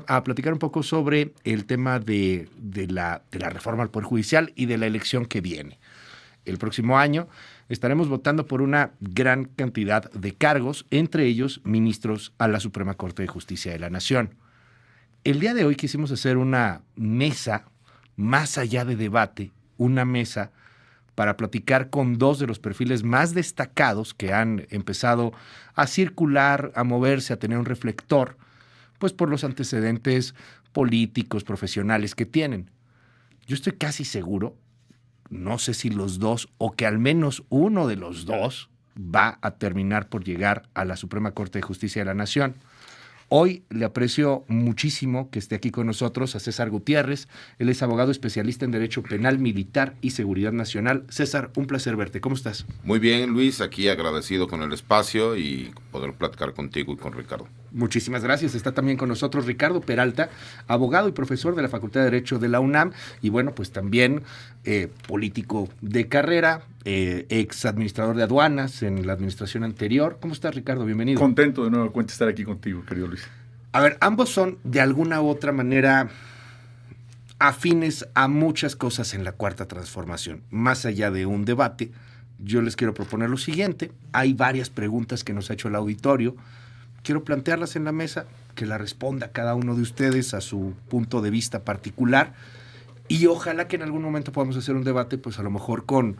A platicar un poco sobre el tema de la reforma al Poder Judicial y de la elección que viene. El próximo año estaremos votando por una gran cantidad de cargos, entre ellos ministros a la Suprema Corte de Justicia de la Nación. El día de hoy quisimos hacer una mesa, más allá de debate, una mesa para platicar con dos de los perfiles más destacados que han empezado a circular, a moverse, a tener un reflector, pues por los antecedentes políticos, profesionales que tienen. Yo estoy casi seguro, no sé si los dos, o que al menos uno de los dos va a terminar por llegar a la Suprema Corte de Justicia de la Nación. Hoy le aprecio muchísimo que esté aquí con nosotros a César Gutiérrez. Él es abogado especialista en Derecho Penal, Militar y Seguridad Nacional. César, un placer verte. ¿Cómo estás? Muy bien, Luis. Aquí agradecido con el espacio y poder platicar contigo y con Ricardo. Muchísimas gracias. Está también con nosotros Ricardo Peralta, abogado y profesor de la Facultad de Derecho de la UNAM y bueno, pues también político de carrera, ex administrador de aduanas en la administración anterior. ¿Cómo estás, Ricardo? Bienvenido. Contento de nuevo cuenta estar aquí contigo, querido Luis. A ver, ambos son de alguna u otra manera afines a muchas cosas en la Cuarta Transformación. Más allá de un debate, yo les quiero proponer lo siguiente. Hay varias preguntas que nos ha hecho el auditorio. Quiero plantearlas en la mesa, que la responda cada uno de ustedes a su punto de vista particular y ojalá que en algún momento podamos hacer un debate, pues a lo mejor con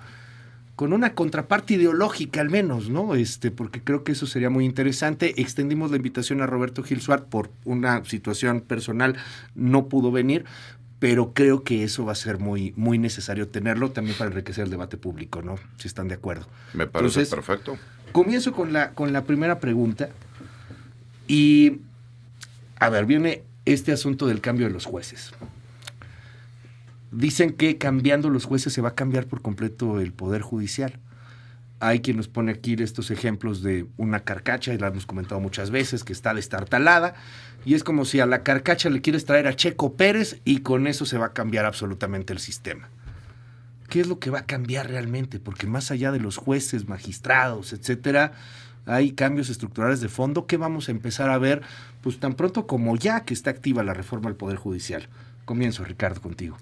una contraparte ideológica al menos, ¿no? Porque creo que eso sería muy interesante. Extendimos la invitación a Roberto Gil Suárez por una situación personal, no pudo venir, pero creo que eso va a ser muy, muy necesario tenerlo también para enriquecer el debate público, ¿no? Si están de acuerdo. Me parece Entonces, perfecto. Comienzo con la primera pregunta. Y, a ver, viene este asunto del cambio de los jueces. Dicen que cambiando los jueces se va a cambiar por completo el Poder Judicial. Hay quien nos pone aquí estos ejemplos de una carcacha, y la hemos comentado muchas veces, que está destartalada, y es como si a la carcacha le quieres traer a Checo Pérez y con eso se va a cambiar absolutamente el sistema. ¿Qué es lo que va a cambiar realmente? Porque más allá de los jueces, magistrados, etcétera, hay cambios estructurales de fondo que vamos a empezar a ver pues tan pronto como ya que está activa la reforma del Poder Judicial. Comienzo, Ricardo, contigo.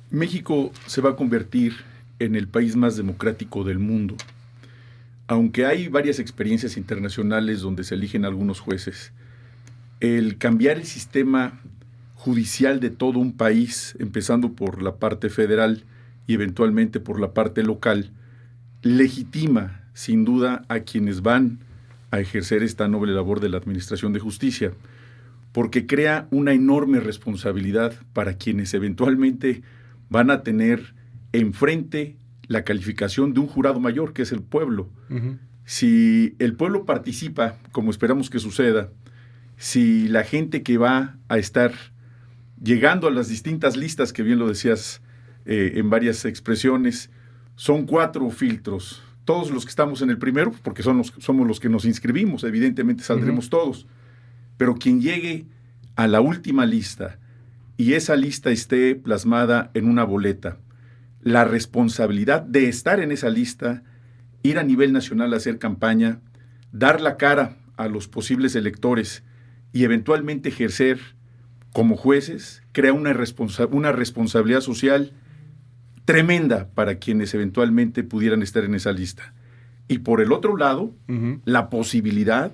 México se va a convertir en el país más democrático del mundo. Aunque hay varias experiencias internacionales donde se eligen algunos jueces, el cambiar el sistema judicial de todo un país, empezando por la parte federal y eventualmente por la parte local, legitima sin duda a quienes van a ejercer esta noble labor de la administración de justicia, porque crea una enorme responsabilidad para quienes eventualmente van a tener enfrente la calificación de un jurado mayor, que es el pueblo. Uh-huh. Si el pueblo participa, como esperamos que suceda, si la gente que va a estar llegando a las distintas listas, que bien lo decías en varias expresiones, son 4 filtros. Todos los que estamos en el primero, porque somos los que nos inscribimos, evidentemente saldremos todos. Pero quien llegue a la última lista y esa lista esté plasmada en una boleta, la responsabilidad de estar en esa lista, ir a nivel nacional a hacer campaña, dar la cara a los posibles electores y eventualmente ejercer como jueces, crea una responsabilidad social tremenda para quienes eventualmente pudieran estar en esa lista. Y por el otro lado, la posibilidad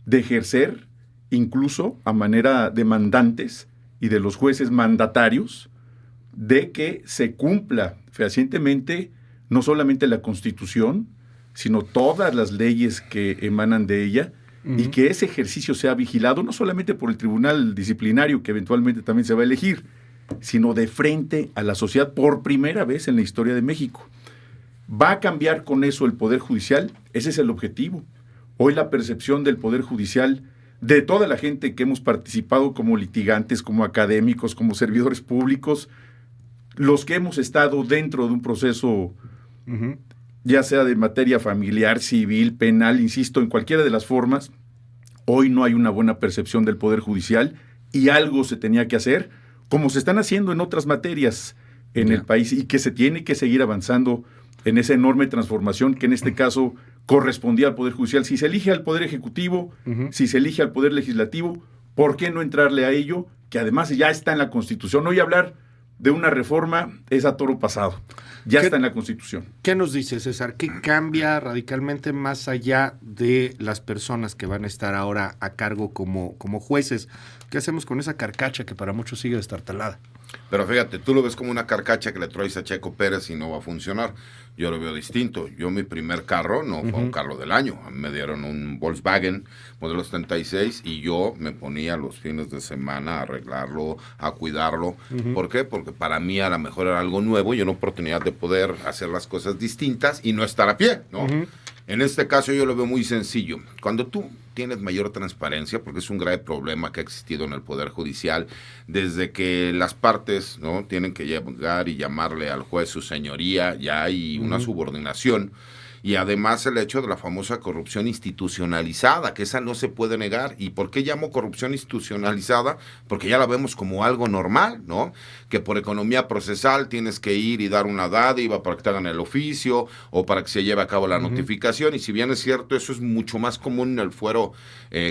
de ejercer, incluso a manera de mandantes y de los jueces mandatarios, de que se cumpla fehacientemente no solamente la Constitución, sino todas las leyes que emanan de ella, y que ese ejercicio sea vigilado no solamente por el tribunal disciplinario, que eventualmente también se va a elegir, sino de frente a la sociedad por primera vez en la historia de México. ¿Va a cambiar con eso el Poder Judicial? Ese es el objetivo. Hoy la percepción del Poder Judicial, de toda la gente que hemos participado como litigantes, como académicos, como servidores públicos, los que hemos estado dentro de un proceso, ya sea de materia familiar, civil, penal, insisto, en cualquiera de las formas, hoy no hay una buena percepción del Poder Judicial y algo se tenía que hacer, como se están haciendo en otras materias en el país y que se tiene que seguir avanzando en esa enorme transformación que en este caso correspondía al Poder Judicial. Si se elige al Poder Ejecutivo, si se elige al Poder Legislativo, ¿Por qué no entrarle a ello? Que además ya está en la Constitución. Hoy hablar de una reforma es a toro pasado. Ya está en la Constitución. ¿Qué nos dice, César? ¿Qué cambia radicalmente más allá de las personas que van a estar ahora a cargo como jueces? ¿Qué hacemos con esa carcacha que para muchos sigue destartalada? Pero fíjate, tú lo ves como una carcacha que le traes a Checo Pérez y no va a funcionar. Yo lo veo distinto. Yo mi primer carro no fue un carro del año. A mí me dieron un Volkswagen modelo 76 y yo me ponía los fines de semana a arreglarlo, a cuidarlo. ¿Por qué? Porque para mí a lo mejor era algo nuevo y una oportunidad de poder hacer las cosas distintas y no estar a pie, ¿no? En este caso yo lo veo muy sencillo. Cuando tú tienes mayor transparencia, porque es un grave problema que ha existido en el Poder Judicial, desde que las partes, ¿no?, tienen que llegar y llamarle al juez su señoría, ya hay una subordinación. Y además el hecho de la famosa corrupción institucionalizada, que esa no se puede negar. ¿Y por qué llamo corrupción institucionalizada? Porque ya la vemos como algo normal, ¿no? Que por economía procesal tienes que ir y dar una dádiva para que te hagan el oficio o para que se lleve a cabo la notificación. Y si bien es cierto, eso es mucho más común en el fuero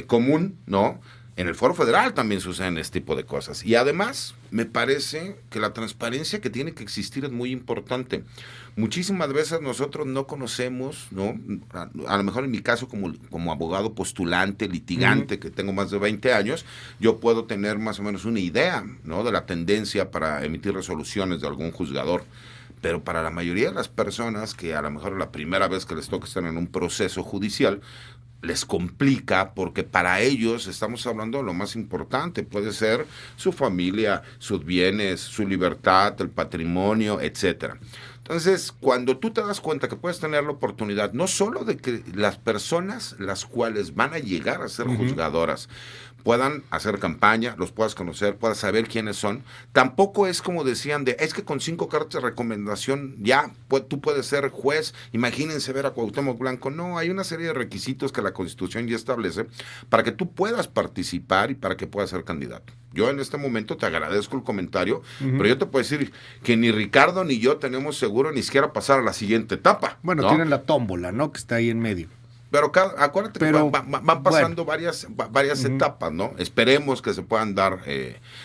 común, ¿no? En el Foro Federal también suceden este tipo de cosas. Y además, me parece que la transparencia que tiene que existir es muy importante. Muchísimas veces nosotros no conocemos, ¿no? A lo mejor en mi caso como abogado postulante, litigante, que tengo más de 20 años, yo puedo tener más o menos una idea, ¿no?, de la tendencia para emitir resoluciones de algún juzgador. Pero para la mayoría de las personas que a lo mejor la primera vez que les toca estar en un proceso judicial, les complica porque para ellos estamos hablando de lo más importante, puede ser su familia, sus bienes, su libertad, el patrimonio, etcétera. Entonces, cuando tú te das cuenta que puedes tener la oportunidad, no solo de que las personas las cuales van a llegar a ser juzgadoras puedan hacer campaña, los puedas conocer, puedas saber quiénes son. Tampoco es como decían es que con 5 cartas de recomendación ya tú puedes ser juez. Imagínense ver a Cuauhtémoc Blanco. No, hay una serie de requisitos que la Constitución ya establece para que tú puedas participar y para que puedas ser candidato. Yo en este momento te agradezco el comentario, pero yo te puedo decir que ni Ricardo ni yo tenemos seguro ni siquiera pasar a la siguiente etapa. Bueno, ¿no? Tienen la tómbola, ¿no?, que está ahí en medio. Pero acuérdate que van pasando varias etapas, ¿no? Esperemos que se puedan dar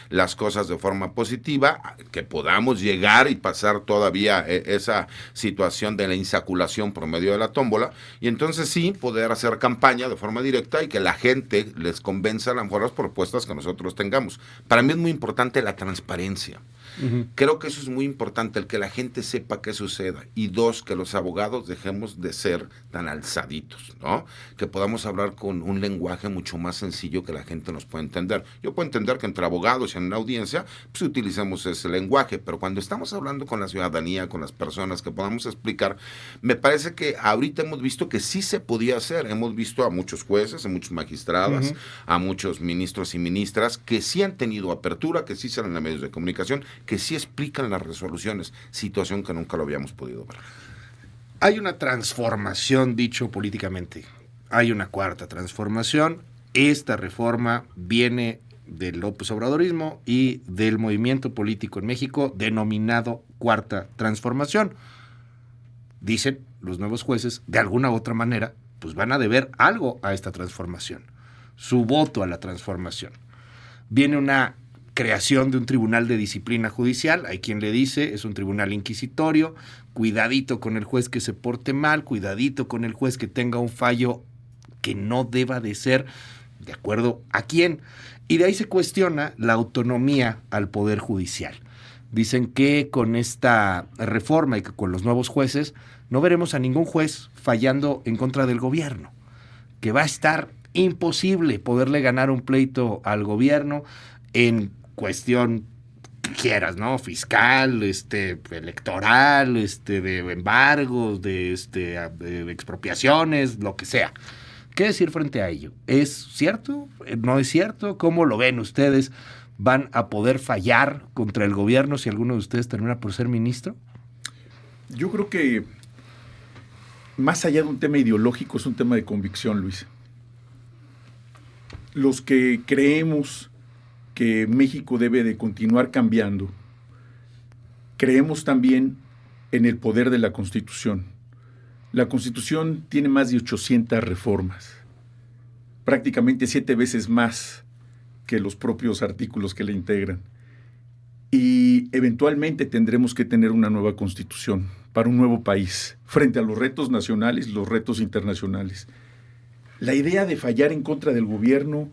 las cosas de forma positiva, que podamos llegar y pasar todavía esa situación de la insaculación por medio de la tómbola, y entonces sí poder hacer campaña de forma directa y que la gente les convenza a lo mejor las propuestas que nosotros tengamos. Para mí es muy importante la transparencia. Creo que eso es muy importante, el que la gente sepa qué suceda. Y 2, que los abogados dejemos de ser tan alzaditos, ¿no? Que podamos hablar con un lenguaje mucho más sencillo que la gente nos pueda entender. Yo puedo entender que entre abogados y en una audiencia, pues utilicemos ese lenguaje, pero cuando estamos hablando con la ciudadanía, con las personas, que podamos explicar, me parece que ahorita hemos visto que sí se podía hacer. Hemos visto a muchos jueces, a muchos magistrados, a muchos ministros y ministras que sí han tenido apertura, que sí salen a medios de comunicación, que sí explican las resoluciones, situación que nunca lo habíamos podido ver. Hay una transformación, dicho políticamente. Hay una cuarta transformación. Esta reforma viene del López Obradorismo y del movimiento político en México denominado Cuarta Transformación. Dicen los nuevos jueces, de alguna u otra manera, pues van a deber algo a esta transformación. Su voto a la transformación. Viene una creación de un tribunal de disciplina judicial. Hay quien le dice, es un tribunal inquisitorio, cuidadito con el juez que se porte mal, cuidadito con el juez que tenga un fallo que no deba de ser, de acuerdo a quién. Y de ahí se cuestiona la autonomía al Poder Judicial. Dicen que con esta reforma y que con los nuevos jueces no veremos a ningún juez fallando en contra del gobierno, que va a estar imposible poderle ganar un pleito al gobierno en cuestión que quieras, ¿no? Fiscal, electoral, de embargos, de expropiaciones, lo que sea. ¿Qué decir frente a ello? ¿Es cierto? ¿No es cierto? ¿Cómo lo ven ustedes? ¿Van a poder fallar contra el gobierno si alguno de ustedes termina por ser ministro? Yo creo que más allá de un tema ideológico es un tema de convicción, Luis. Los que creemos que México debe de continuar cambiando, creemos también en el poder de la Constitución. La Constitución tiene más de 800 reformas, prácticamente 7 veces más que los propios artículos que la integran. Y eventualmente tendremos que tener una nueva constitución para un nuevo país, frente a los retos nacionales y los retos internacionales. La idea de fallar en contra del gobierno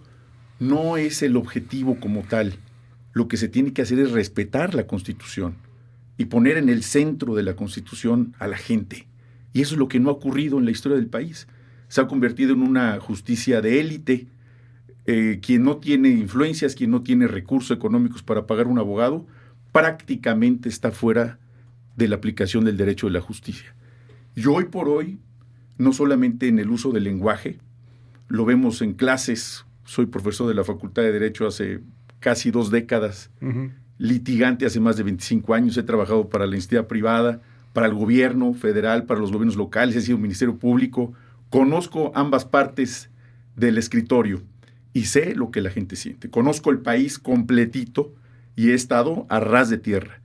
no es el objetivo como tal. Lo que se tiene que hacer es respetar la Constitución y poner en el centro de la Constitución a la gente. Y eso es lo que no ha ocurrido en la historia del país. Se ha convertido en una justicia de élite. Quien no tiene influencias, quien no tiene recursos económicos para pagar un abogado, prácticamente está fuera de la aplicación del derecho de la justicia. Y hoy por hoy, no solamente en el uso del lenguaje, lo vemos en clases. Soy profesor de la Facultad de Derecho hace casi 2 décadas, litigante hace más de 25 años, he trabajado para la entidad privada, para el gobierno federal, para los gobiernos locales, he sido ministerio público, conozco ambas partes del escritorio y sé lo que la gente siente. Conozco el país completito y he estado a ras de tierra.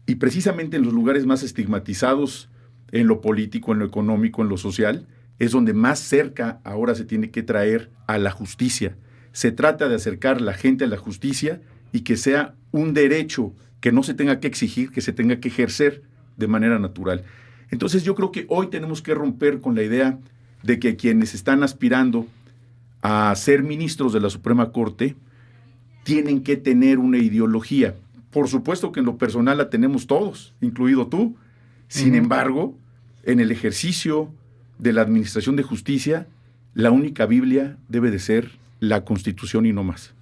Y precisamente en los lugares más estigmatizados, en lo político, en lo económico, en lo social, es donde más cerca ahora se tiene que traer a la justicia. Se trata de acercar a la gente a la justicia y que sea un derecho que no se tenga que exigir, que se tenga que ejercer de manera natural. Entonces yo creo que hoy tenemos que romper con la idea de que quienes están aspirando a ser ministros de la Suprema Corte tienen que tener una ideología. Por supuesto que en lo personal la tenemos todos, incluido tú. Sin embargo, en el ejercicio de la administración de justicia, la única Biblia debe de ser la Constitución y no más.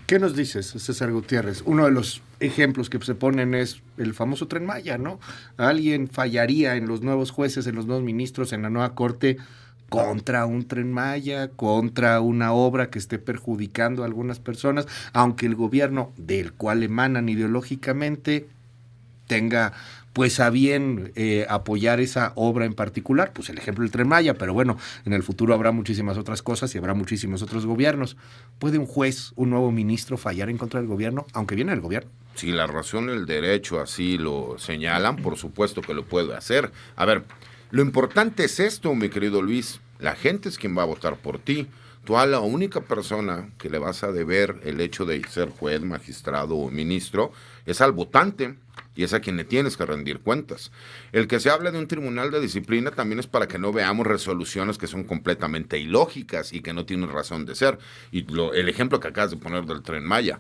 ¿Qué nos dices, César Gutiérrez? Uno de los ejemplos que se ponen es el famoso Tren Maya, ¿no? Alguien fallaría en los nuevos jueces, en los nuevos ministros, en la nueva corte, contra un Tren Maya, contra una obra que esté perjudicando a algunas personas, aunque el gobierno del cual emanan ideológicamente tenga pues a bien apoyar esa obra en particular, pues el ejemplo del Tren Maya, pero bueno, en el futuro habrá muchísimas otras cosas y habrá muchísimos otros gobiernos. ¿Puede un juez, un nuevo ministro fallar en contra del gobierno, aunque viene del gobierno? Si la razón y el derecho así lo señalan, por supuesto que lo puede hacer. A ver, lo importante es esto, mi querido Luis, la gente es quien va a votar por ti. Tú a la única persona que le vas a deber el hecho de ser juez, magistrado o ministro es al votante y es a quien le tienes que rendir cuentas. El que se habla de un tribunal de disciplina también es para que no veamos resoluciones que son completamente ilógicas y que no tienen razón de ser. Y el ejemplo que acabas de poner del Tren Maya,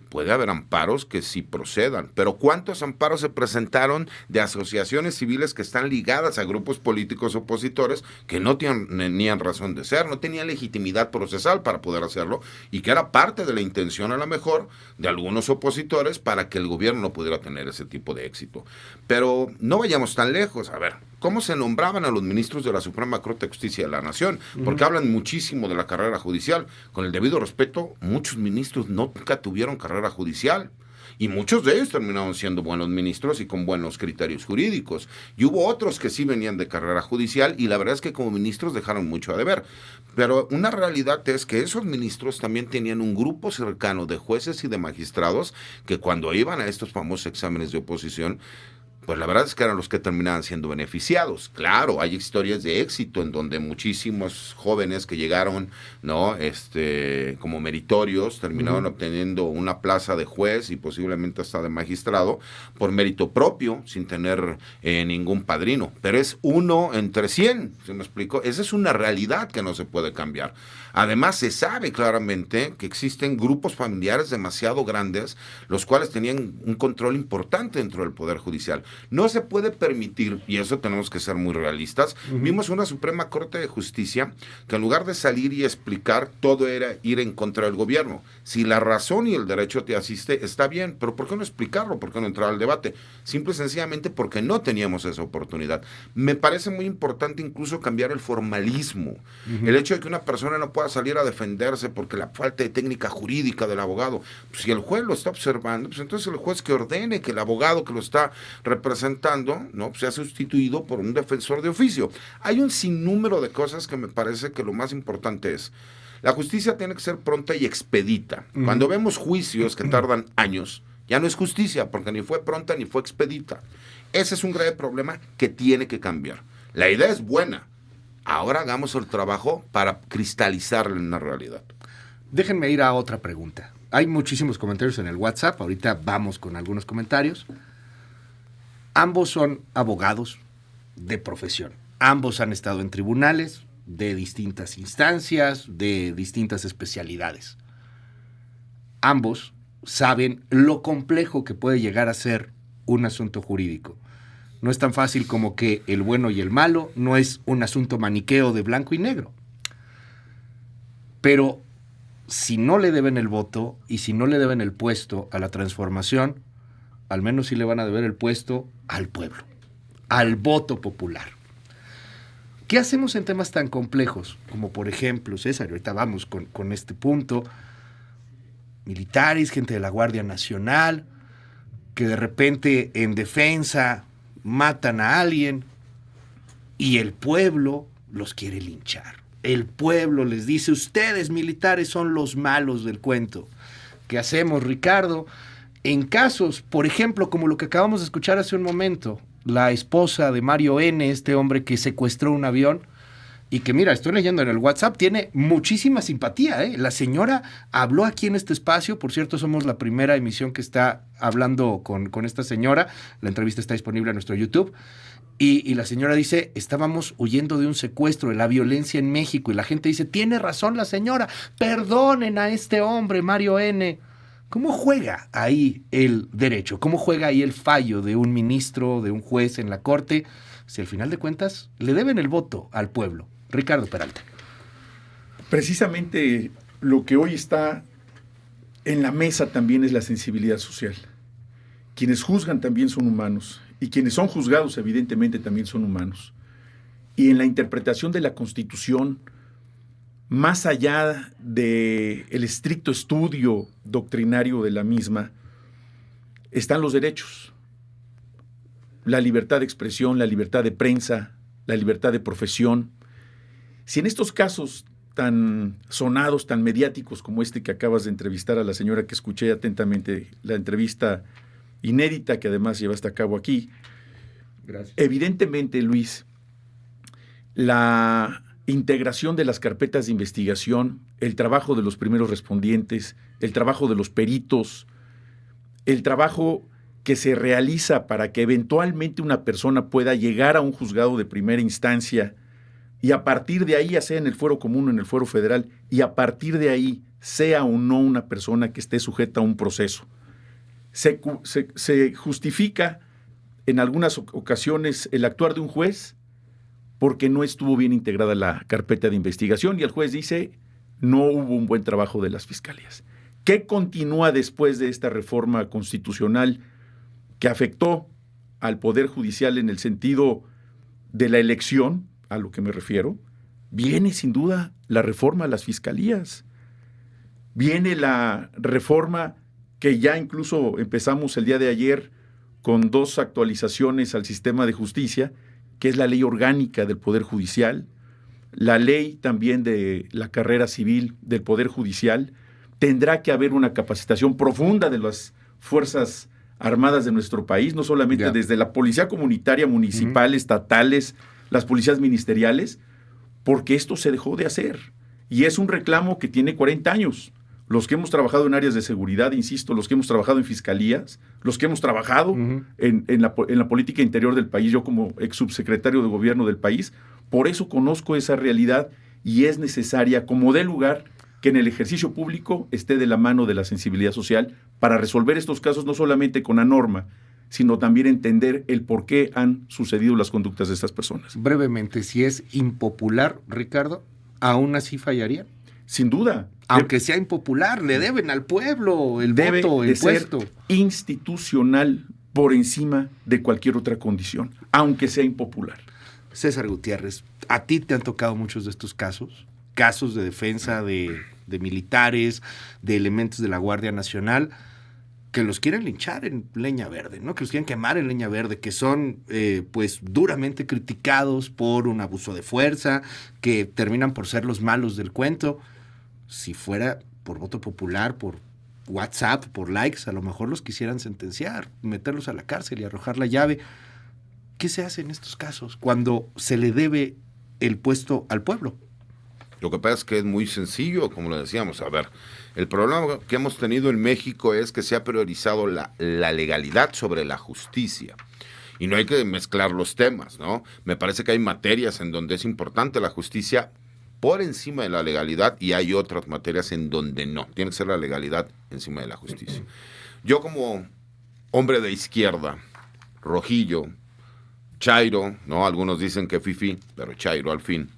puede haber amparos que sí procedan, pero ¿cuántos amparos se presentaron de asociaciones civiles que están ligadas a grupos políticos opositores que no tenían razón de ser, no tenían legitimidad procesal para poder hacerlo y que era parte de la intención a lo mejor de algunos opositores para que el gobierno no pudiera tener ese tipo de éxito? Pero no vayamos tan lejos. A ver, ¿cómo se nombraban a los ministros de la Suprema Corte de Justicia de la Nación? Porque hablan muchísimo de la carrera judicial. Con el debido respeto, muchos ministros nunca tuvieron carrera judicial y muchos de ellos terminaron siendo buenos ministros y con buenos criterios jurídicos, y hubo otros que sí venían de carrera judicial y la verdad es que como ministros dejaron mucho a deber. Pero una realidad es que esos ministros también tenían un grupo cercano de jueces y de magistrados que cuando iban a estos famosos exámenes de oposición, pues la verdad es que eran los que terminaban siendo beneficiados. Claro, hay historias de éxito en donde muchísimos jóvenes que llegaron, ¿no? Como meritorios, terminaron obteniendo una plaza de juez y posiblemente hasta de magistrado por mérito propio, sin tener ningún padrino. Pero es 1 entre 100, ¿se me explicó? Esa es una realidad que no se puede cambiar. Además, se sabe claramente que existen grupos familiares demasiado grandes, los cuales tenían un control importante dentro del Poder Judicial. No se puede permitir, y eso tenemos que ser muy realistas, vimos una Suprema Corte de Justicia que en lugar de salir y explicar, todo era ir en contra del gobierno. Si la razón y el derecho te asiste, está bien, pero ¿por qué no explicarlo? ¿Por qué no entrar al debate? Simple y sencillamente porque no teníamos esa oportunidad. Me parece muy importante incluso cambiar el formalismo. El hecho de que una persona no pueda salir a defenderse porque la falta de técnica jurídica del abogado, pues, si el juez lo está observando, pues entonces el juez que ordene que el abogado que lo está representando, ¿no?, pues sea sustituido por un defensor de oficio. Hay un sinnúmero de cosas que me parece que lo más importante es: la justicia tiene que ser pronta y expedita. Cuando vemos juicios que tardan años, ya no es justicia, porque ni fue pronta ni fue expedita. Ese es un grave problema que tiene que cambiar. La idea es buena. Ahora hagamos el trabajo para cristalizarla en una realidad. Déjenme ir a otra pregunta. Hay muchísimos comentarios en el WhatsApp. Ahorita vamos con algunos comentarios. Ambos son abogados de profesión. Ambos han estado en tribunales de distintas instancias, de distintas especialidades. Ambos saben lo complejo que puede llegar a ser un asunto jurídico. No es tan fácil como que el bueno y el malo, no es un asunto maniqueo de blanco y negro. Pero si no le deben el voto y si no le deben el puesto a la transformación, al menos sí le van a deber el puesto al pueblo, al voto popular. ¿Qué hacemos en temas tan complejos? Como por ejemplo, César, ahorita vamos con este punto, militares, gente de la Guardia Nacional, que de repente en defensa matan a alguien y el pueblo los quiere linchar. El pueblo les dice, ustedes militares son los malos del cuento. ¿Qué hacemos, Ricardo? En casos, por ejemplo, como lo que acabamos de escuchar hace un momento, la esposa de Mario N., este hombre que secuestró un avión, y que mira, estoy leyendo en el WhatsApp, tiene muchísima simpatía, ¿eh? La señora habló aquí en este espacio, por cierto, somos la primera emisión que está hablando con esta señora, la entrevista está disponible en nuestro YouTube, y la señora dice, estábamos huyendo de un secuestro, de la violencia en México, y la gente dice, tiene razón la señora, perdonen a este hombre, Mario N. ¿Cómo juega ahí el derecho? ¿Cómo juega ahí el fallo de un ministro, de un juez en la corte, si al final de cuentas le deben el voto al pueblo? Ricardo Peralta. Precisamente lo que hoy está en la mesa también es la sensibilidad social. Quienes juzgan también son humanos y quienes son juzgados evidentemente también son humanos. Y en la interpretación de la Constitución, más allá del estricto estudio doctrinario de la misma, están los derechos. La libertad de expresión, la libertad de prensa, la libertad de profesión. Si en estos casos tan sonados, tan mediáticos como este que acabas de entrevistar a la señora, que escuché atentamente la entrevista inédita que además llevaste a cabo aquí, gracias. Evidentemente, Luis, la integración de las carpetas de investigación, el trabajo de los primeros respondientes, el trabajo de los peritos, el trabajo que se realiza para que eventualmente una persona pueda llegar a un juzgado de primera instancia y a partir de ahí, ya sea en el fuero común o en el fuero federal, y a partir de ahí sea o no una persona que esté sujeta a un proceso. Se justifica en algunas ocasiones el actuar de un juez porque no estuvo bien integrada la carpeta de investigación y el juez dice no hubo un buen trabajo de las fiscalías. ¿Qué continúa después de esta reforma constitucional que afectó al Poder Judicial en el sentido de la elección, a lo que me refiero? Viene sin duda la reforma a las fiscalías. Viene la reforma que ya incluso empezamos el día de ayer con 2 actualizaciones al sistema de justicia, que es la ley orgánica del Poder Judicial, la ley también de la carrera civil del Poder Judicial. Tendrá que haber una capacitación profunda de las Fuerzas Armadas de nuestro país, no solamente desde la Policía Comunitaria, Municipal, estatales, las policías ministeriales, porque esto se dejó de hacer. Y es un reclamo que tiene 40 años. Los que hemos trabajado en áreas de seguridad, insisto, los que hemos trabajado en fiscalías, los que hemos trabajado en la política interior del país, yo como ex subsecretario de gobierno del país, por eso conozco esa realidad y es necesaria, como dé lugar, que en el ejercicio público esté de la mano de la sensibilidad social para resolver estos casos no solamente con la norma, sino también entender el por qué han sucedido las conductas de estas personas. Brevemente, si es impopular, Ricardo, ¿aún así fallaría? Sin duda. Aunque sea impopular, le deben al pueblo el voto, el puesto. Ser institucional por encima de cualquier otra condición, aunque sea impopular. César Gutiérrez, ¿a ti te han tocado muchos de estos casos? Casos de defensa de militares, de elementos de la Guardia Nacional, que los quieren linchar en leña verde, ¿no? Que los quieren quemar en leña verde, que son pues duramente criticados por un abuso de fuerza, que terminan por ser los malos del cuento. Si fuera por voto popular, por WhatsApp, por likes, a lo mejor los quisieran sentenciar, meterlos a la cárcel y arrojar la llave. ¿Qué se hace en estos casos cuando se le debe el puesto al pueblo? Lo que pasa es que es muy sencillo, como lo decíamos. A ver, el problema que hemos tenido en México es que se ha priorizado la legalidad sobre la justicia. Y no hay que mezclar los temas, ¿no? Me parece que hay materias en donde es importante la justicia por encima de la legalidad y hay otras materias en donde no. Tiene que ser la legalidad encima de la justicia. Yo como hombre de izquierda, rojillo, chairo, ¿no? Algunos dicen que fifí, pero chairo al fin,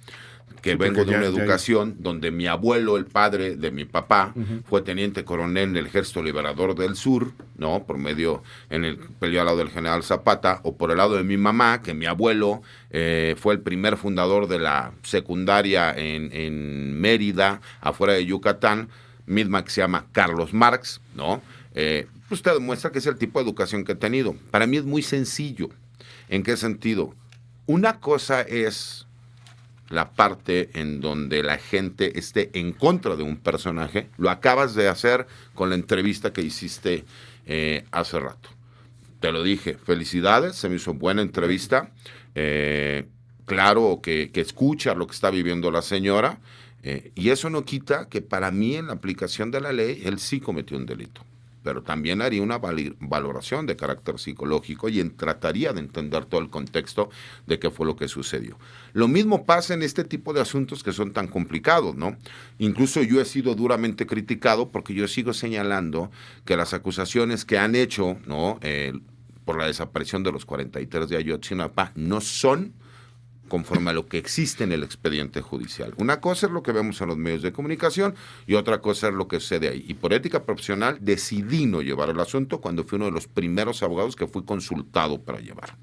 que Sí, vengo de ya, una educación donde mi abuelo, el padre de mi papá, fue teniente coronel en el Ejército Liberador del Sur, ¿no? Por medio, peleó al lado del general Zapata, o por el lado de mi mamá, que mi abuelo fue el primer fundador de la secundaria en Mérida, afuera de Yucatán, misma que se llama Carlos Marx, ¿no? Usted demuestra que es el tipo de educación que he tenido. Para mí es muy sencillo. ¿En qué sentido? Una cosa es la parte en donde la gente esté en contra de un personaje. Lo acabas de hacer con la entrevista que hiciste hace rato. Te lo dije, felicidades, se me hizo buena entrevista. Claro que escucha lo que está viviendo la señora, y eso no quita que para mí en la aplicación de la ley él sí cometió un delito. Pero también haría una valoración de carácter psicológico y trataría de entender todo el contexto de qué fue lo que sucedió. Lo mismo pasa en este tipo de asuntos que son tan complicados, ¿no? Incluso yo he sido duramente criticado porque yo sigo señalando que las acusaciones que han hecho, ¿no? Por la desaparición de los 43 de Ayotzinapa no son conforme a lo que existe en el expediente judicial. Una cosa es lo que vemos en los medios de comunicación y otra cosa es lo que sucede ahí. Y por ética profesional decidí no llevar el asunto cuando fui uno de los primeros abogados que fui consultado para llevar.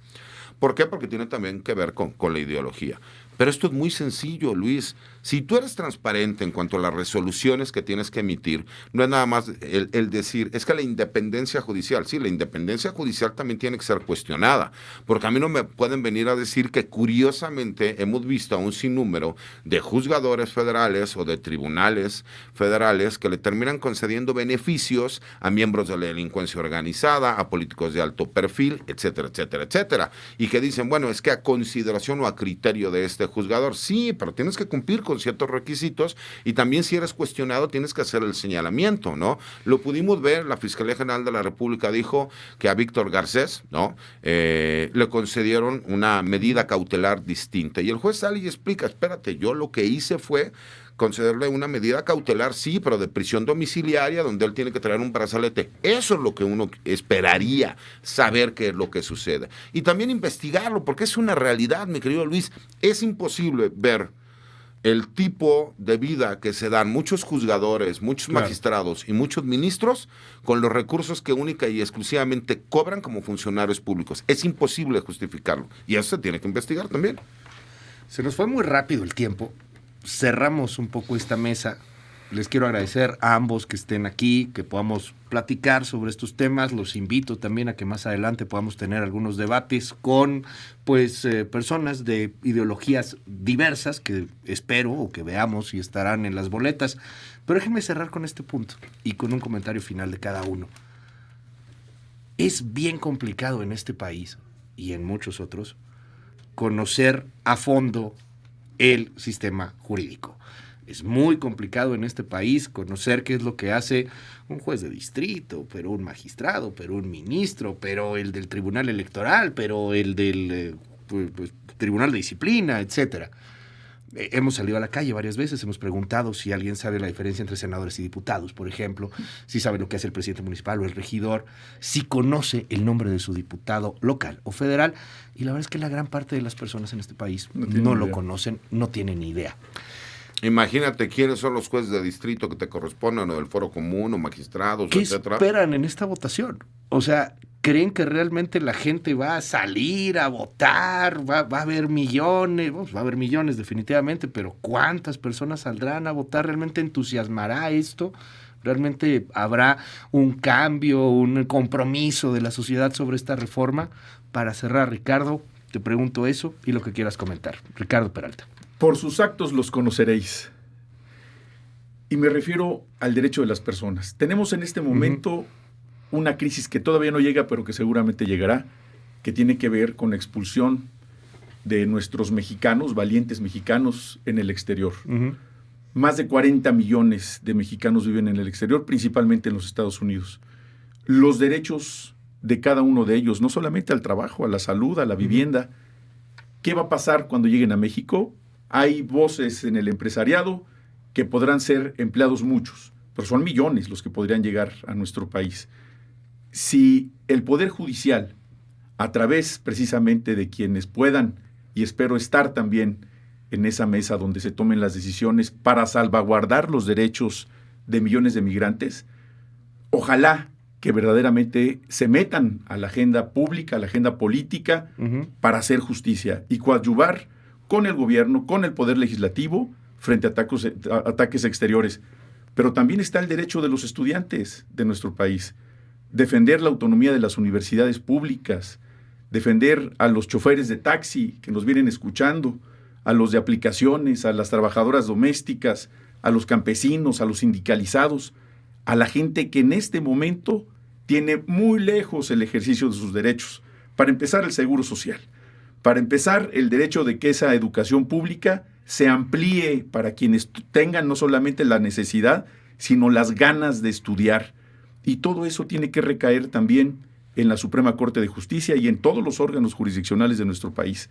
¿Por qué? Porque tiene también que ver con la ideología. Pero esto es muy sencillo, Luis. Si tú eres transparente en cuanto a las resoluciones que tienes que emitir, no es nada más el decir, es que la independencia judicial, sí, la independencia judicial también tiene que ser cuestionada, porque a mí no me pueden venir a decir que curiosamente hemos visto a un sinnúmero de juzgadores federales o de tribunales federales que le terminan concediendo beneficios a miembros de la delincuencia organizada, a políticos de alto perfil, etcétera, etcétera, etcétera, y que dicen, bueno, es que a consideración o a criterio de este juzgador, sí, pero tienes que cumplir con ciertos requisitos y también si eres cuestionado tienes que hacer el señalamiento, ¿no? Lo pudimos ver, la Fiscalía General de la República dijo que a Víctor Garcés, ¿no? Le concedieron una medida cautelar distinta y el juez sale y explica, espérate, yo lo que hice fue concederle una medida cautelar, sí, pero de prisión domiciliaria, donde él tiene que traer un brazalete. Eso es lo que uno esperaría saber qué es lo que sucede. Y también investigarlo, porque es una realidad, mi querido Luis. Es imposible ver el tipo de vida que se dan muchos juzgadores, muchos magistrados y muchos ministros con los recursos que única y exclusivamente cobran como funcionarios públicos. Es imposible justificarlo. Y eso se tiene que investigar también. Se nos fue muy rápido el tiempo. Cerramos un poco esta mesa. Les quiero agradecer a ambos que estén aquí, que podamos platicar sobre estos temas. Los invito también a que más adelante podamos tener algunos debates con personas de ideologías diversas que espero o que veamos y estarán en las boletas. Pero déjenme cerrar con este punto y con un comentario final de cada uno. Es bien complicado en este país y en muchos otros conocer a fondo el sistema jurídico. Es muy complicado en este país conocer qué es lo que hace un juez de distrito, pero un magistrado, pero un ministro, pero el del tribunal electoral, pero el del tribunal de disciplina, etcétera. Hemos salido a la calle varias veces, hemos preguntado si alguien sabe la diferencia entre senadores y diputados, por ejemplo, si sabe lo que hace el presidente municipal o el regidor, si conoce el nombre de su diputado local o federal, y la verdad es que la gran parte de las personas en este país no lo conocen, no tienen ni idea. Imagínate quiénes son los jueces de distrito que te corresponden, o del foro común, o magistrados, ¿Qué etcétera. esperan en esta votación? O sea, ¿creen que realmente la gente va a salir a votar? ¿Va a haber millones? Va a haber millones definitivamente, pero ¿cuántas personas saldrán a votar? ¿Realmente entusiasmará esto? ¿Realmente habrá un cambio, un compromiso de la sociedad sobre esta reforma? Para cerrar, Ricardo, te pregunto eso y lo que quieras comentar. Ricardo Peralta. Por sus actos los conoceréis. Y me refiero al derecho de las personas. Tenemos en este momento una crisis que todavía no llega, pero que seguramente llegará, que tiene que ver con la expulsión de nuestros mexicanos, valientes mexicanos, en el exterior. Más de 40 millones de mexicanos viven en el exterior, principalmente en los Estados Unidos. Los derechos de cada uno de ellos, no solamente al trabajo, a la salud, a la vivienda. ¿Qué va a pasar cuando lleguen a México? Hay voces en el empresariado que podrán ser empleados muchos, pero son millones los que podrían llegar a nuestro país. Si el Poder Judicial, a través precisamente de quienes puedan, y espero estar también en esa mesa donde se tomen las decisiones para salvaguardar los derechos de millones de migrantes, ojalá que verdaderamente se metan a la agenda pública, a la agenda política, para hacer justicia y coadyuvar con el gobierno, con el Poder Legislativo, frente a ataques exteriores. Pero también está el derecho de los estudiantes de nuestro país, defender la autonomía de las universidades públicas, defender a los choferes de taxi que nos vienen escuchando, a los de aplicaciones, a las trabajadoras domésticas, a los campesinos, a los sindicalizados, a la gente que en este momento tiene muy lejos el ejercicio de sus derechos. Para empezar, el seguro social. Para empezar, el derecho de que esa educación pública se amplíe para quienes tengan no solamente la necesidad, sino las ganas de estudiar. Y todo eso tiene que recaer también en la Suprema Corte de Justicia y en todos los órganos jurisdiccionales de nuestro país.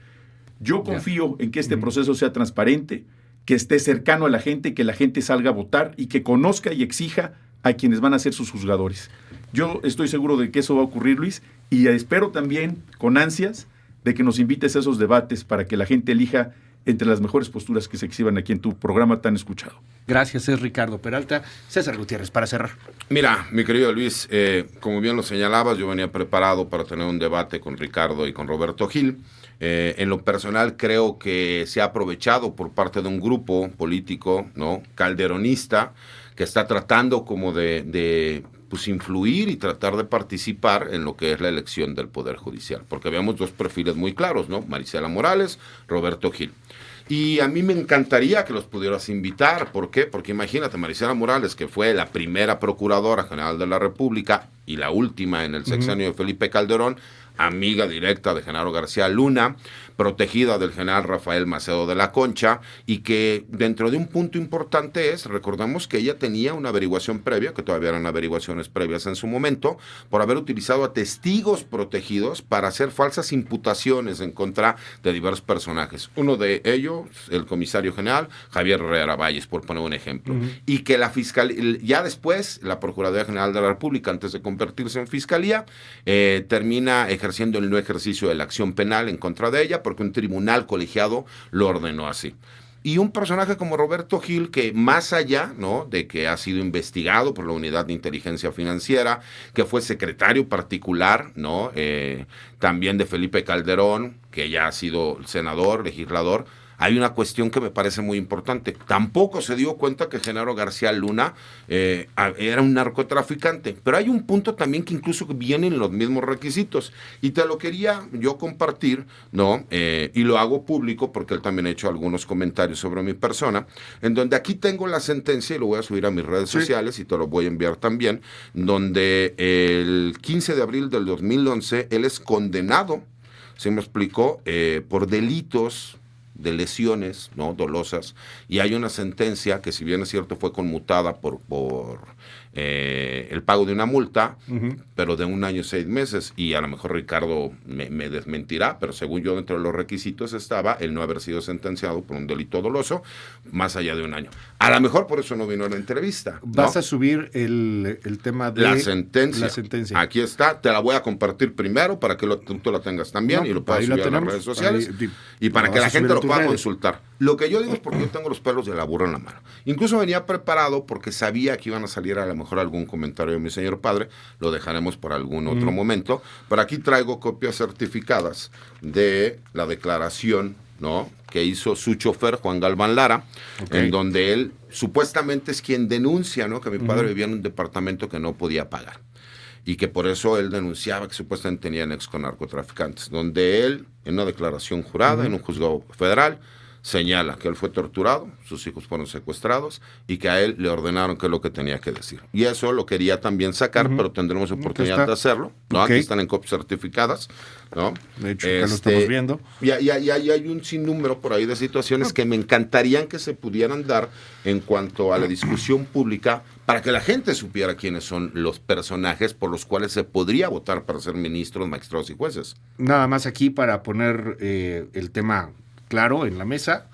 Yo confío en que este proceso sea transparente, que esté cercano a la gente, que la gente salga a votar y que conozca y exija a quienes van a ser sus juzgadores. Yo estoy seguro de que eso va a ocurrir, Luis, y espero también, con ansias, de que nos invites a esos debates para que la gente elija entre las mejores posturas que se exhiban aquí en tu programa tan escuchado. Gracias, es Ricardo Peralta. César Gutiérrez, para cerrar. Mira, mi querido Luis, como bien lo señalabas, yo venía preparado para tener un debate con Ricardo y con Roberto Gil. En lo personal creo que se ha aprovechado por parte de un grupo político, ¿no?, calderonista, que está tratando como de pues influir y tratar de participar en lo que es la elección del Poder Judicial, porque veamos dos perfiles muy claros, ¿no? Marisela Morales, Roberto Gil. Y a mí me encantaría que los pudieras invitar. ¿Por qué? Porque imagínate, Marisela Morales, que fue la primera Procuradora General de la República y la última en el sexenio de Felipe Calderón, amiga directa de Genaro García Luna, protegida del general Rafael Macedo de la Concha, y que dentro de un punto importante recordemos que ella tenía una averiguación previa, que todavía eran averiguaciones previas en su momento, por haber utilizado a testigos protegidos para hacer falsas imputaciones en contra de diversos personajes. Uno de ellos, el comisario general Javier Herrera Valles, por poner un ejemplo. Y que la fiscalía, ya después, la Procuraduría General de la República, antes de convertirse en fiscalía, termina ejerciendo el no ejercicio de la acción penal en contra de ella, porque un tribunal colegiado lo ordenó así. Y un personaje como Roberto Gil, que más allá, ¿no?, de que ha sido investigado por la Unidad de Inteligencia Financiera, que fue secretario particular, ¿no?, también de Felipe Calderón, que ya ha sido senador, legislador, hay una cuestión que me parece muy importante. Tampoco se dio cuenta que Genaro García Luna era un narcotraficante. Pero hay un punto también que incluso viene en los mismos requisitos. Y te lo quería yo compartir, ¿no? Y lo hago público porque él también ha hecho algunos comentarios sobre mi persona, en donde aquí tengo la sentencia y lo voy a subir a mis redes sociales y te lo voy a enviar también, donde el 15 de abril del 2011 él es condenado, se me explicó, por delitos de lesiones, ¿no?, dolosas, y hay una sentencia que, si bien es cierto, fue conmutada por el pago de una multa, pero de 1 año y 6 meses, y a lo mejor Ricardo me desmentirá, pero según yo, dentro de los requisitos estaba el no haber sido sentenciado por un delito doloso más allá de 1 año. A lo mejor por eso no vino a la entrevista, ¿no? Vas a subir el tema de la sentencia. La sentencia. Aquí está, te la voy a compartir primero para que tú la tengas también, y lo puedas subir a las redes sociales, y para que la gente lo pueda consultar. Lo que yo digo es porque yo tengo los pelos de la burra en la mano. Incluso venía preparado porque sabía que iban a salir a lo mejor algún comentario de mi señor padre, lo dejaremos por algún otro momento, pero aquí traigo copias certificadas de la declaración, ¿no?, que hizo su chofer, Juan Galván Lara, en donde él supuestamente es quien denuncia, ¿no?, que mi padre vivía en un departamento que no podía pagar, y que por eso él denunciaba que supuestamente tenía nexos con narcotraficantes, donde él, en una declaración jurada en un juzgado federal, señala que él fue torturado, sus hijos fueron secuestrados y que a él le ordenaron qué es lo que tenía que decir. Y eso lo quería también sacar, pero tendremos oportunidad de hacerlo, ¿no? Okay. Aquí están en copias certificadas, ¿no? De hecho, ya lo estamos viendo. Y hay un sinnúmero por ahí de situaciones que me encantarían que se pudieran dar en cuanto a la discusión pública para que la gente supiera quiénes son los personajes por los cuales se podría votar para ser ministros, magistrados y jueces. Nada más aquí para poner el tema claro en la mesa,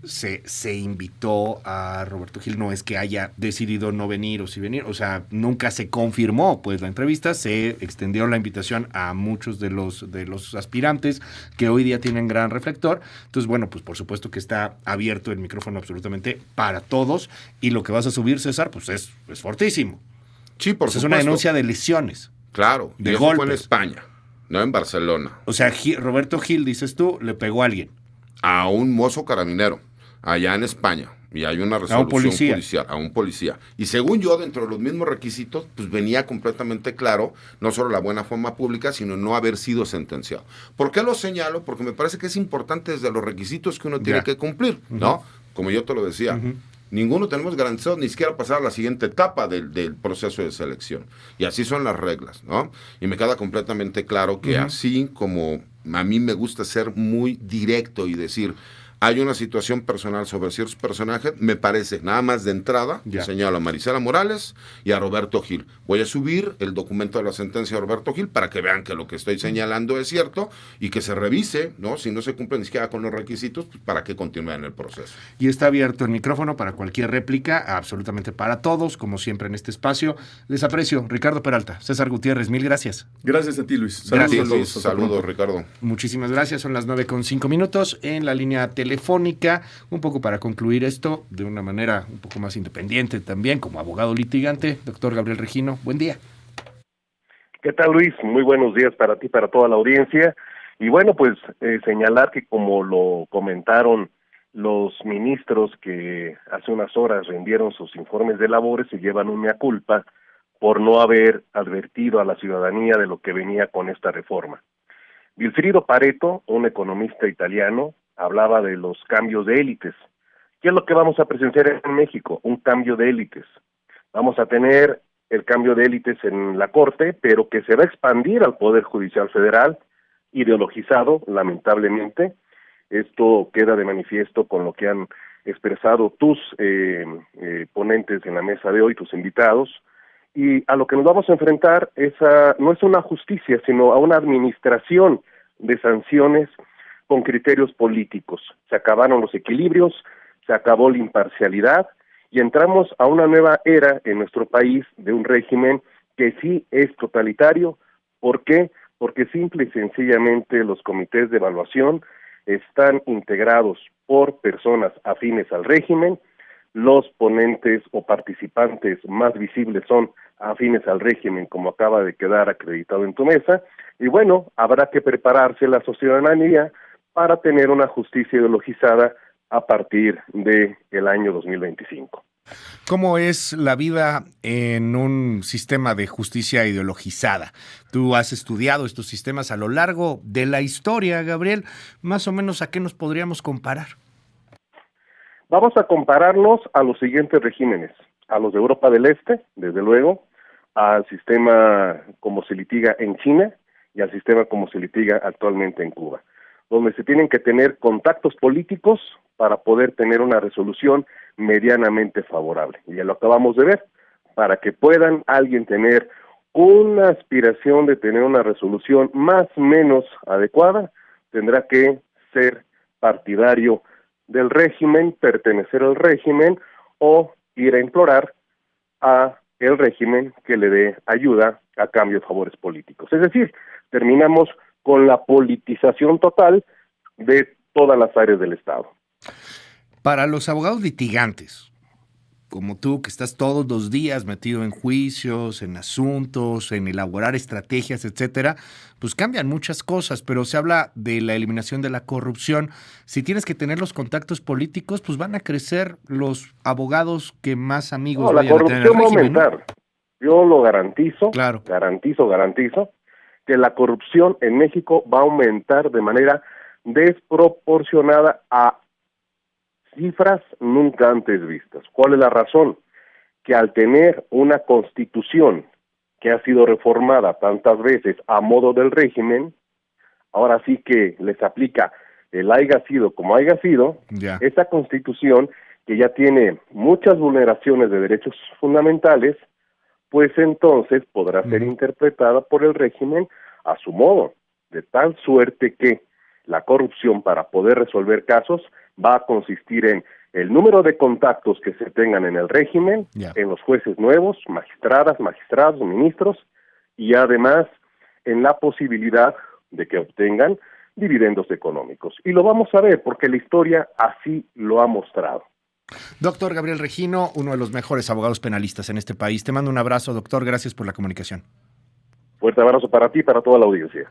se invitó a Roberto Gil, no es que haya decidido no venir o sí venir, o sea, nunca se confirmó pues la entrevista, se extendió la invitación a muchos de los aspirantes que hoy día tienen gran reflector, entonces bueno, pues por supuesto que está abierto el micrófono absolutamente para todos, y lo que vas a subir, César, pues es fortísimo. Sí, por pues supuesto. Es una denuncia de lesiones. Claro, de y eso golpes. fue en España, no en Barcelona. O sea, Roberto Gil, dices tú, le pegó a alguien. A un mozo carabinero, allá en España, y hay una resolución judicial, a un policía. Y según yo, dentro de los mismos requisitos, pues venía completamente claro, no solo la buena forma pública, sino no haber sido sentenciado. ¿Por qué lo señalo? Porque me parece que es importante desde los requisitos que uno tiene que cumplir, ¿no? Como yo te lo decía, ninguno tenemos garantizado ni siquiera pasar a la siguiente etapa del proceso de selección. Y así son las reglas, ¿no? Y me queda completamente claro que así como a mí me gusta ser muy directo y decir, hay una situación personal sobre ciertos personajes, me parece, nada más de entrada, señalo a Marisela Morales y a Roberto Gil. Voy a subir el documento de la sentencia de Roberto Gil para que vean que lo que estoy señalando es cierto y que se revise, ¿no? Si no se cumple ni siquiera con los requisitos, pues para que continúen el proceso. Y está abierto el micrófono para cualquier réplica, absolutamente para todos, como siempre en este espacio. Les aprecio. Ricardo Peralta, César Gutiérrez, mil gracias. Gracias a ti, Luis. Saludos, Luis. Saludos, Ricardo. Muchísimas gracias. Son las 9:05 en la línea telefónica. Un poco para concluir esto de una manera un poco más independiente también, como abogado litigante, doctor Gabriel Regino. Buen día. ¿Qué tal, Luis? Muy buenos días para ti, para toda la audiencia. Y bueno, pues señalar que como lo comentaron los ministros que hace unas horas rindieron sus informes de labores, se llevan un mea culpa por no haber advertido a la ciudadanía de lo que venía con esta reforma. Vilfrido Pareto, un economista italiano, hablaba de los cambios de élites. ¿Qué es lo que vamos a presenciar en México? Un cambio de élites. Vamos a tener el cambio de élites en la Corte, pero que se va a expandir al Poder Judicial Federal, ideologizado, lamentablemente. Esto queda de manifiesto con lo que han expresado tus ponentes en la mesa de hoy, tus invitados, y a lo que nos vamos a enfrentar no es una justicia, sino a una administración de sanciones con criterios políticos. Se acabaron los equilibrios, se acabó la imparcialidad, y entramos a una nueva era en nuestro país de un régimen que sí es totalitario. ¿Por qué? Porque simple y sencillamente los comités de evaluación están integrados por personas afines al régimen, los ponentes o participantes más visibles son afines al régimen, como acaba de quedar acreditado en tu mesa, y bueno, habrá que prepararse la ciudadanía para tener una justicia ideologizada a partir del año 2025. ¿Cómo es la vida en un sistema de justicia ideologizada? Tú has estudiado estos sistemas a lo largo de la historia, Gabriel. Más o menos, ¿a qué nos podríamos comparar? Vamos a compararnos a los siguientes regímenes: a los de Europa del Este, desde luego, al sistema como se litiga en China y al sistema como se litiga actualmente en Cuba, donde se tienen que tener contactos políticos para poder tener una resolución medianamente favorable. Y ya lo acabamos de ver. Para que puedan alguien tener una aspiración de tener una resolución más o menos adecuada, tendrá que ser partidario del régimen, pertenecer al régimen o ir a implorar a el régimen que le dé ayuda a cambio de favores políticos. Es decir, terminamos con la politización total de todas las áreas del Estado. Para los abogados litigantes, como tú, que estás todos los días metido en juicios, en asuntos, en elaborar estrategias, etcétera, pues cambian muchas cosas, pero se habla de la eliminación de la corrupción. Si tienes que tener los contactos políticos, pues van a crecer los abogados que más amigos vayan a tener en el régimen. La corrupción va a aumentar. Yo lo garantizo, claro. Garantizo que la corrupción en México va a aumentar de manera desproporcionada a cifras nunca antes vistas. ¿Cuál es la razón? Que al tener una constitución que ha sido reformada tantas veces a modo del régimen, ahora sí que les aplica el haya sido como haya sido, esa constitución que ya tiene muchas vulneraciones de derechos fundamentales, pues entonces podrá ser interpretada por el régimen a su modo, de tal suerte que la corrupción para poder resolver casos va a consistir en el número de contactos que se tengan en el régimen, en los jueces nuevos, magistradas, magistrados, ministros, y además en la posibilidad de que obtengan dividendos económicos. Y lo vamos a ver porque la historia así lo ha mostrado. Doctor Gabriel Regino, uno de los mejores abogados penalistas en este país. Te mando un abrazo, doctor. Gracias por la comunicación. Fuerte abrazo para ti y para toda la audiencia.